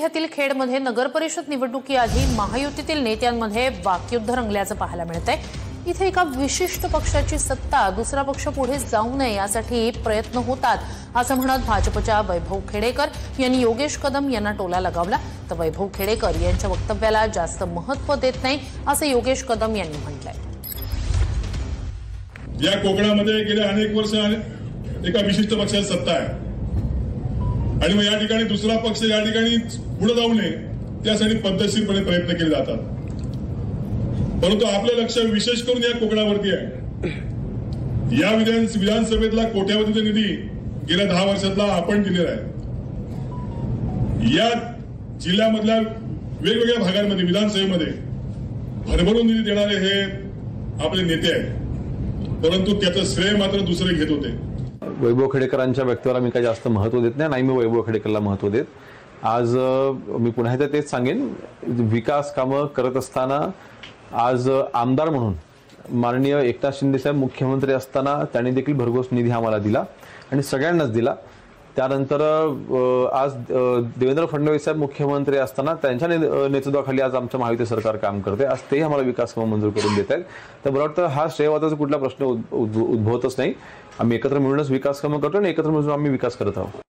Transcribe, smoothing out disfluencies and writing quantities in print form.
जिल्ह्यातील खेडमध्ये नगरपरिषद निवडणुकीआधी महायुतीतील नेत्यांमध्ये वाकयुद्ध रंगल्याचं पाहायला मिळतंय। इथे एका विशिष्ट पक्षाची सत्ता दुसरा पक्ष पुढे जाऊ नये यासाठी प्रयत्न होतात असं म्हणत भाजपच्या वैभव खेडेकर यांनी योगेश कदम यांना टोला लगावला। तर वैभव खेडेकर यांच्या वक्तव्याला जास्त महत्त्व देत नाही असं योगेश कदम यांनी म्हटलंय। या कोकणामध्ये गेल्या अनेक वर्ष एका विशिष्ट पक्षाची सत्ता आहे आणि मग या ठिकाणी दुसरा पक्ष या ठिकाणी पुढे जाऊ नये त्यासाठी पद्धतशीरपणे प्रयत्न केले जातात। परंतु आपलं लक्ष विशेष करून या कोकणावरती आहे। या विधानसभेतला कोट्यावधीचा निधी गेल्या 10 वर्षातला आपण दिलेला आहे। या जिल्ह्यामधल्या वेगवेगळ्या भागांमध्ये विधानसभेमध्ये भरभरून निधी देणारे हे आपले नेते आहेत, परंतु त्याचं श्रेय मात्र दुसरे घेत होते। वैभव खेडेकरांच्या वक्तव्याला मी काही जास्त महत्त्व देत नाही मी वैभव खेडेकरला महत्त्व देत। आज मी पुन्हा एकदा तेच सांगेन, विकास कामं करत असताना आज आमदार म्हणून माननीय एकनाथ शिंदे साहेब मुख्यमंत्री असताना त्यांनी देखील भरघोस निधी आम्हाला दिला आणि सगळ्यांनाच दिला। त्यानंतर आज देवेंद्र फडणवीस साहेब मुख्यमंत्री असताना त्यांच्या नेतृत्वाखाली आज आमच्या महायुती सरकार काम करते। आज तेही आम्हाला विकास कामं मंजूर करून देत आहेत। तर मला वाटतं हा श्रेयवादाचा कुठला प्रश्न उद्भवतच नाही। आम्ही एकत्र मिळूनच विकास कामं करतो आणि एकत्र मिळून आम्ही विकास करत आहोत।